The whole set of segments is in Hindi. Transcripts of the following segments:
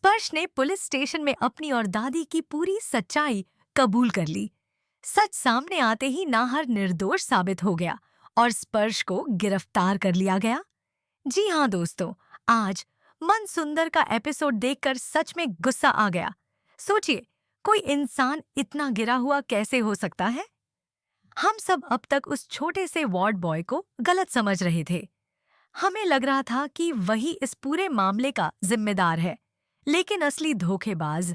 स्पर्श ने पुलिस स्टेशन में अपनी और दादी की पूरी सच्चाई कबूल कर ली। सच सामने आते ही नाहर निर्दोष साबित हो गया और स्पर्श को गिरफ्तार कर लिया गया। जी हाँ दोस्तों, आज मन सुंदर का एपिसोड देखकर सच में गुस्सा आ गया। सोचिए, कोई इंसान इतना गिरा हुआ कैसे हो सकता है? हम सब अब तक उस छोटे से वार्ड बॉय को गलत समझ रहे थे। हमें लग रहा था कि वही इस पूरे मामले का जिम्मेदार है, लेकिन असली धोखेबाज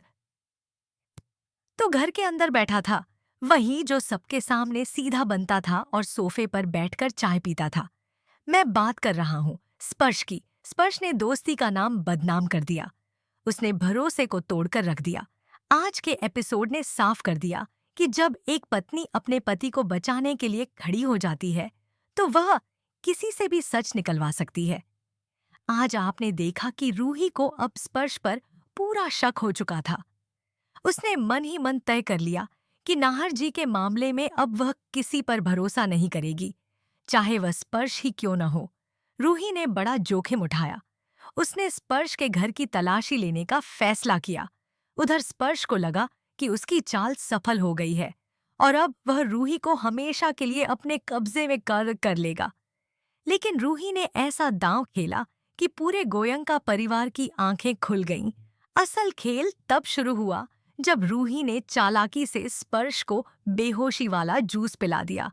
तो घर के अंदर बैठा था, वही जो सबके सामने सीधा बनता था और सोफे पर बैठकर चाय पीता था। मैं बात कर रहा हूँ स्पर्श की। स्पर्श ने दोस्ती का नाम बदनाम कर दिया। उसने भरोसे को तोड़कर रख दिया। आज के एपिसोड ने साफ कर दिया कि जब एक पत्नी अपने पति को बचाने के लिए खड़ी हो जाती है, तो वह किसी से भी सच निकलवा सकती है। आज आपने देखा कि रूही को अब स्पर्श पर पूरा शक हो चुका था। उसने मन ही मन तय कर लिया कि नाहर जी के मामले में अब वह किसी पर भरोसा नहीं करेगी, चाहे वह स्पर्श ही क्यों न हो। रूही ने बड़ा जोखिम उठाया। उसने स्पर्श के घर की तलाशी लेने का फैसला किया। उधर स्पर्श को लगा कि उसकी चाल सफल हो गई है और अब वह रूही को हमेशा के लिए अपने कब्जे में कर लेगा। लेकिन रूही ने ऐसा दांव खेला कि पूरे गोयंका परिवार की आंखें खुल गईं। असल खेल तब शुरू हुआ जब रूही ने चालाकी से स्पर्श को बेहोशी वाला जूस पिला दिया।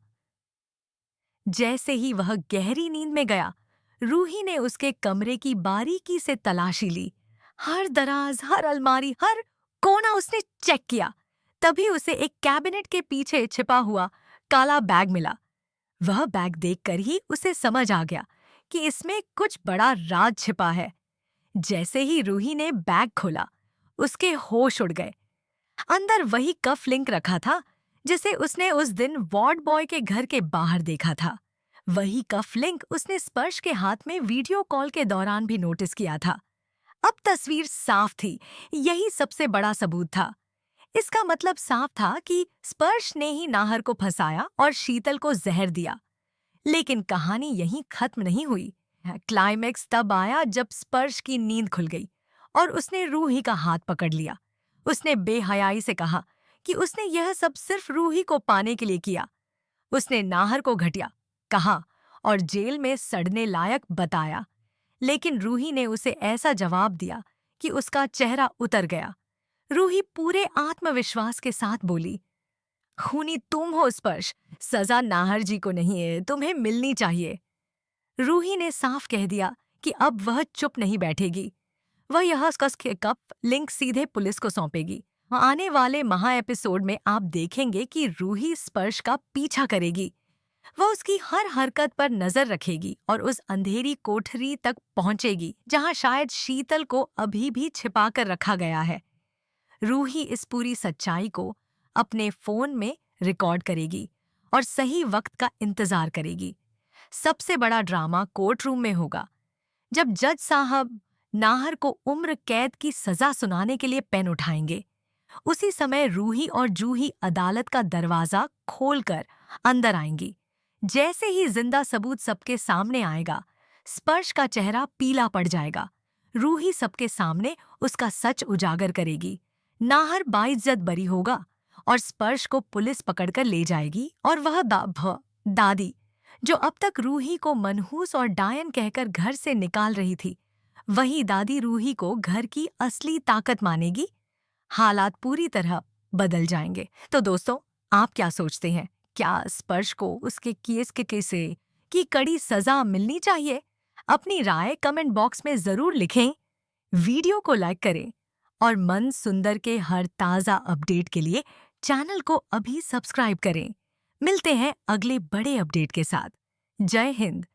जैसे ही वह गहरी नींद में गया, रूही ने उसके कमरे की बारीकी से तलाशी ली। हर दराज, हर अलमारी, हर कोना उसने चेक किया। तभी उसे एक कैबिनेट के पीछे छिपा हुआ काला बैग मिला। वह बैग देखकर ही उसे समझ आ गया कि इसमें कुछ बड़ा राज छिपा है। जैसे ही रूही ने बैग खोला, उसके होश उड़ गए। अंदर वही कफ लिंक रखा था जिसे उसने उस दिन वार्ड बॉय के घर के बाहर देखा था। वही कफ लिंक उसने स्पर्श के हाथ में वीडियो कॉल के दौरान भी नोटिस किया था। अब तस्वीर साफ थी। यही सबसे बड़ा सबूत था। इसका मतलब साफ था कि स्पर्श ने ही नाहर को फंसाया और शीतल को जहर दिया। लेकिन कहानी यहीं खत्म नहीं हुई। क्लाइमेक्स तब आया जब स्पर्श की नींद खुल गई और उसने रूही का हाथ पकड़ लिया। उसने बेहयाई से कहा कि उसने यह सब सिर्फ रूही को पाने के लिए किया। उसने नाहर को घटिया कहा और जेल में सड़ने लायक बताया। लेकिन रूही ने उसे ऐसा जवाब दिया कि उसका चेहरा उतर गया। रूही पूरे आत्मविश्वास के साथ बोली, खूनी तुम हो स्पर्श, सजा नाहर जी को नहीं है, तुम्हें मिलनी चाहिए। रूही ने साफ कह दिया कि अब वह चुप नहीं बैठेगी। वह यह कस के कप लिंक सीधे पुलिस को सौंपेगी। आने वाले महा एपिसोड में आप देखेंगे कि रूही स्पर्श का पीछा करेगी। वह उसकी हर हरकत पर नजर रखेगी और उस अंधेरी कोठरी तक पहुंचेगी जहां शायद शीतल को अभी भी छिपा कर रखा गया है। रूही इस पूरी सच्चाई को अपने फोन में रिकॉर्ड करेगी और सही वक्त का इंतजार करेगी। सबसे बड़ा ड्रामा कोर्ट रूम में होगा, जब जज साहब नाहर को उम्र कैद की सजा सुनाने के लिए पेन उठाएंगे। उसी समय रूही और जूही अदालत का दरवाजा खोलकर अंदर आएंगी। जैसे ही जिंदा सबूत सबके सामने आएगा, स्पर्श का चेहरा पीला पड़ जाएगा। रूही सबके सामने उसका सच उजागर करेगी। नाहर बाइज्जत बरी होगा और स्पर्श को पुलिस पकड़कर ले जाएगी और वह दादी, जो अब तक रूही को मनहूस और डायन कहकर घर से निकाल रही थी, वही दादी रूही को घर की असली ताकत मानेगी। हालात पूरी तरह बदल जाएंगे। तो दोस्तों, आप क्या सोचते हैं? क्या स्पर्श को उसके केस के केसे की कड़ी सजा मिलनी चाहिए? अपनी राय कमेंट बॉक्स में जरूर लिखें। वीडियो को लाइक करें और मन सुंदर के हर ताज़ा अपडेट के लिए चैनल को अभी सब्सक्राइब करें। मिलते हैं अगले बड़े अपडेट के साथ। जय हिंद।